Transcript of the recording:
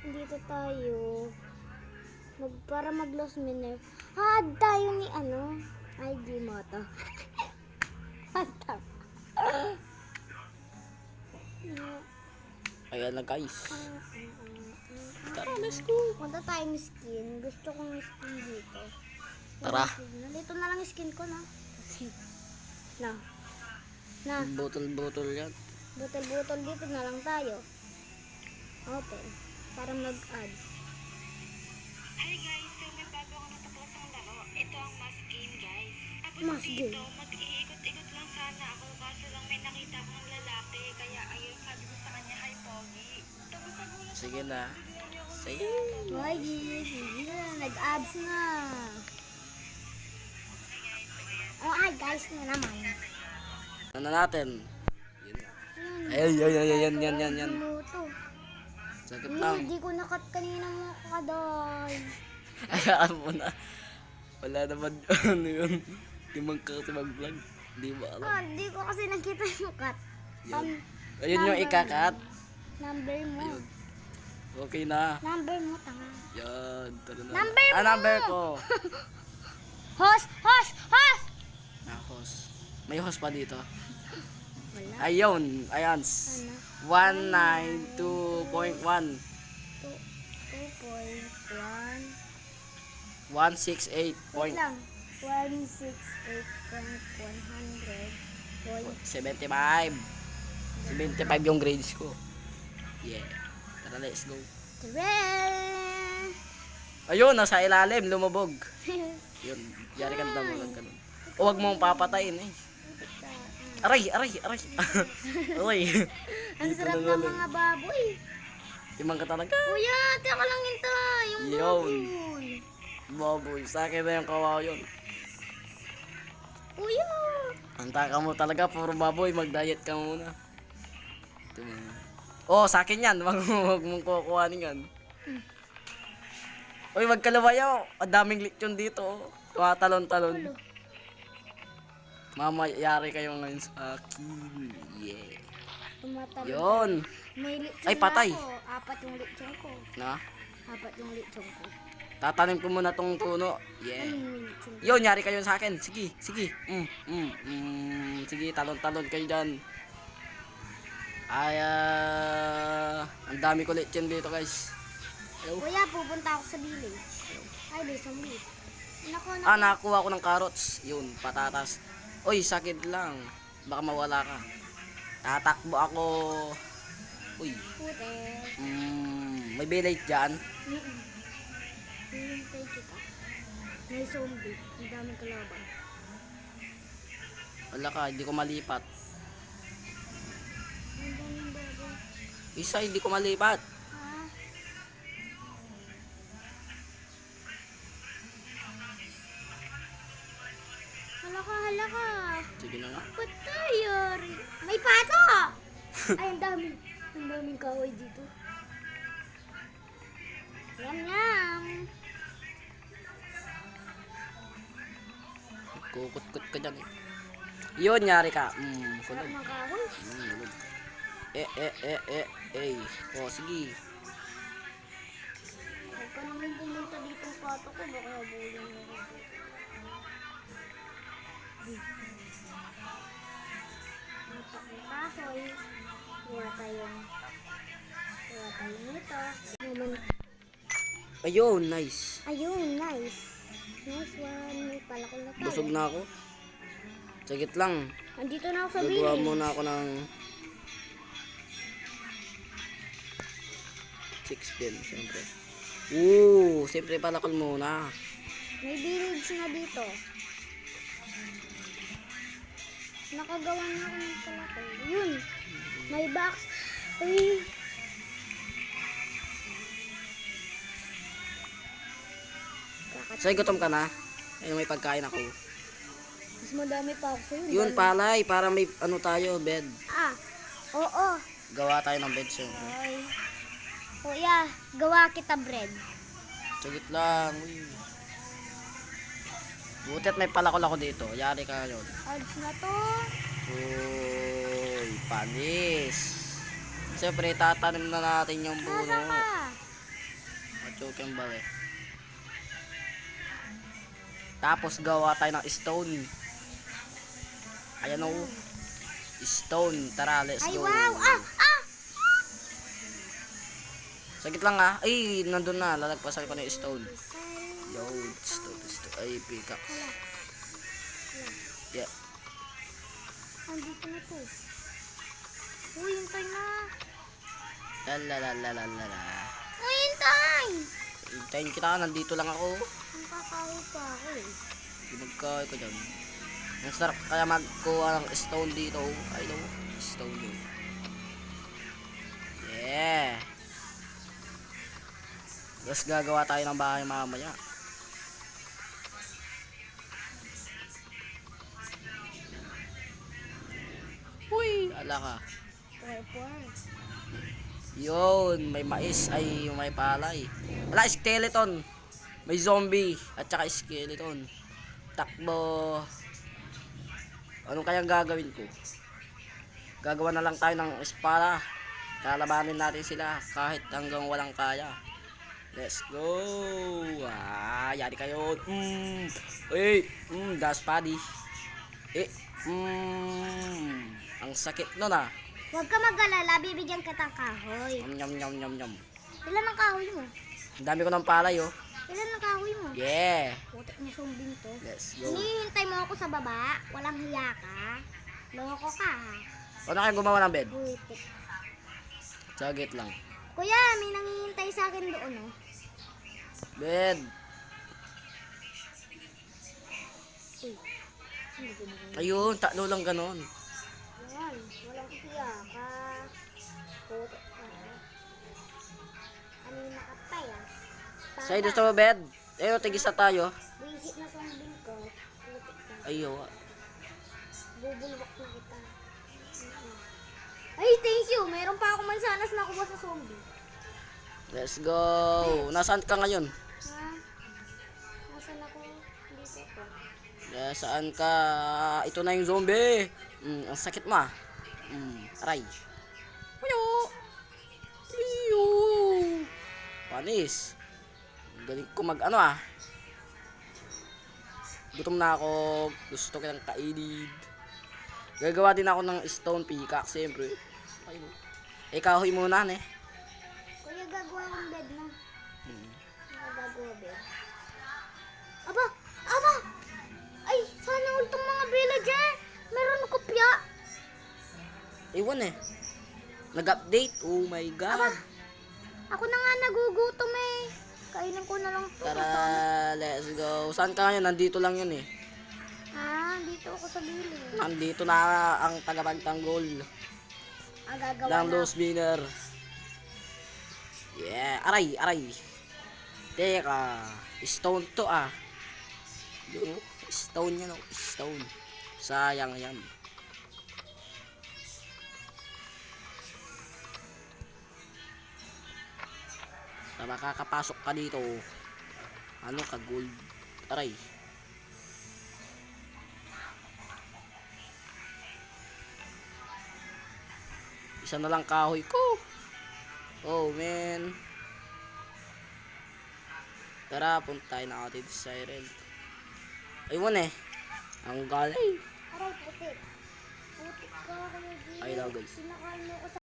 Dito tayo. Para mag-lost miner. Tayo ni ano? Ay, di mo to. Ayan na guys. Tara, let's go. Punta tayong skin. Gusto kong skin dito. Tara. Dito na lang skin ko, na. Kasi, na. Botol yan. Butol-butol dito na lang tayo. Open. Para mag-ads. Hi guys, so may bago ako natapos ang laro. Ito ang mask game guys. Tapos Mask dito, game. mag-iikot-ikot lang sana ako. Kaso lang may nakita akong lalaki. Kaya ayun, sabi ko sa kanya, hi Pogi. Tapos nagulat Sige na. Sige. Hi guys, nag-ads na. Oh, hi guys na naman. Ano natin? Yan. Luto. Sakit lang. Hindi ko nakat kanina mga kaday. Ayaan mo na. Wala naman ano yun. Timang ka kasi mag-vlog. Hindi ba alam? Hindi ko kasi nakita yung cut. Yun. Ayun yung ikakat. Number mo. Ayun. Okay na. Number mo, tanga. Yan. Tara na. Number mo! Number ko. Host! Host. May host pa dito. Wala. Ayun. Ayan. Ano? 192.1. 2.1. 168. Wait lang. 168.100. 75. 75 yung grades ko. Yeah. Tara, let's go. Well. Ayun, nasa ilalim, lumubog. Yun, yari ka na lang ganun. O, wag mong papatayin eh. Aray. Aray. Ang Dito sarap na ng lang. mga baboy. Timang ka talaga. Kuya, teka lang ito. Yung Yun. baboy. Baboy, sa akin na yung kawawa yun. Kuya. Anta ka mo talaga, puro baboy, mag-diet ka muna. Oh, sa akin yan, wag mong kukuhanin yan. Uy, wag ka lumayaw. Ang daming lechon dito. Tumatalon-talon. Mamayari kayo ngayon sa akin. Yeah. Tumatalon. Yun. May lechon Ay, patay. na ako. 4 yung lechon ko. Na? 4 yung lechon ko. Tatanim ko muna tong puno. Yeah. Anong lechon? Yun, yari kayo sa akin. Sige. Sige, talon-talon kayo dyan. Ay, ang dami ko lechon dito, guys. Hello? Kuya, pupunta ako sa village. Ay, may zombie. Nako. Nakakuha ko ng carrots. Yun, patatas. Uy, sakit lang. Baka mawala ka. Tatakbo ako. Uy, Pute. may village dyan. Hintay kita. May zombie. Ang daming kalaban. Wala ka, hindi ko malipat. Ang daming baboy. Isa, hindi ko malipat. Ha? Halaka. Sige na nga. Patay, yari. May pato! Ay, ang dami. Ang daming kahoy dito. Yum. Kukut-kut ka dyan eh. Yun, nyari ka. Sarap Kulog. ng kahoy. Kulog. Oh, sige. Huwag ka naman pumunta dito ang pato ko. Baka habulin mo ako dito. Matak ng kahoy. Kuha tayong nito. Naman. Ayun, nice. Ayun, nice. Nice one. May palakol na tayo. Busog na ako. Sagit lang. Andito na ako sa Gagawa village. muna ako ng 6 din, siyempre. Siyempre palakol muna. May village na dito. Nakagawa na ako ng palakol. Yun. May box. Ay. So, gutom ka na? Ayun, may pagkain ako. Mas madami pa ako sa'yo. Yun, palay, para may ano tayo, bed. Oo. Gawa tayo ng bed, siyempre. Ay. Kuya, gawa kita bread. Sagit lang. Uy. Buti at may palakol ako dito. Yari ka yun. Odds na to. Uy, panis. Siyempre, tatanim na natin yung Nasa puno. ka? Cucumber eh. Tapos gawa tayo ng stone. Ayan o. Stone. Tara, let's Ay, go. wow! Ah! Ah! Sagit lang ah. Ay, nandun na. Lalagpasan ko na yung stone. Yo, stone. Ay, pickaxe. Yeah. Andito na to. Uy, hintay na. Lalalalalalala. Uy, hintay! Hintayin kita. Nandito lang ako. Ang kakawin pa ako eh. Magkawin ko dyan. Ang sarap kaya magkuha ng stone dito. Ay, no. Stone yun. Yeah. Tapos gagawa tayo ng bahay mamaya. Uy, ala ka. Purple. Yun, may mais. Ay, may palay. Wala, skeleton. May zombie. At saka skeleton. Takbo. Anong kayang gagawin ko? Gagawa na lang tayo ng espada. Kalabanin natin sila kahit hanggang walang kaya. Let's go. Ah, yari kayo. Das paddy. Ang sakit nun ah. Huwag ka mag-alala, bibigyan kita ng kahoy. Nyam nyam nyam nyam. Ilan ang kahoy mo? Ang dami ko ng palay oh. Ilan ang kahoy mo? Yeah. Putik na zombie to. Let's go. Hinihintay mo ako sa baba. Walang hiya ka. Loko ka ha. Paano kayo gumawa ng bed? Buitik. Sagit lang. Kuya, may nanghihintay sa akin doon oh. Bed. Uy. Hindi ko na. Ayun, tatlo lang ganon. Yan. Walang hiya ka. Putik ka. Ano yung nakatay ah? Sa'yo gusto mo bed? Ayun, tigisa tayo. Visit na zombie ko. Putik ka. Ayun. Bubulwak na kita. Ay, thank you. Meron pa ako mansanas na kuha sa zombie. Let's go. Nasaan ka ngayon? Ha? Nasaan ako? Dito ko. Saan ka? Ito na yung zombie. Ang sakit mo ah. Aray. Puyo. Puyo. Panis. Galing ko mag ano ah. Gutom na ako. Gusto ko ng kainin. Gagawa din ako ng stone pickaxe siyempre. Ayun. Kahoy muna eh. Kuya, gagawa akong bed na. Gagawa bed. Aba! Aba! Ay, sana all tong mga villager. Meron na kopya. Ewan eh. Nag-update. Oh my god. Ako na nga nagugutom eh. Kainin ko na lang to. Tara, let's go. Saan ka ngayon? Nandito lang yun eh. Ha? Dito ako sa bilid. Nandito na ang tagapagtanggol Gagawa ng na. Dos Winner. Yeah. Aray, aray. Teka. Stone to ah. Yun, oh. Stone yan oh. Stone. Sayang yan. Na makakapasok ka dito. Ano ka gold? Aray. Isa na lang kahoy ko. Oh man. Tara, punta tayo na atin sa Siren. Ayun eh. Ang galing. Aray, putik. Putik ka, Kuya G. Ay, daw, guys. Sinakain mo ko sa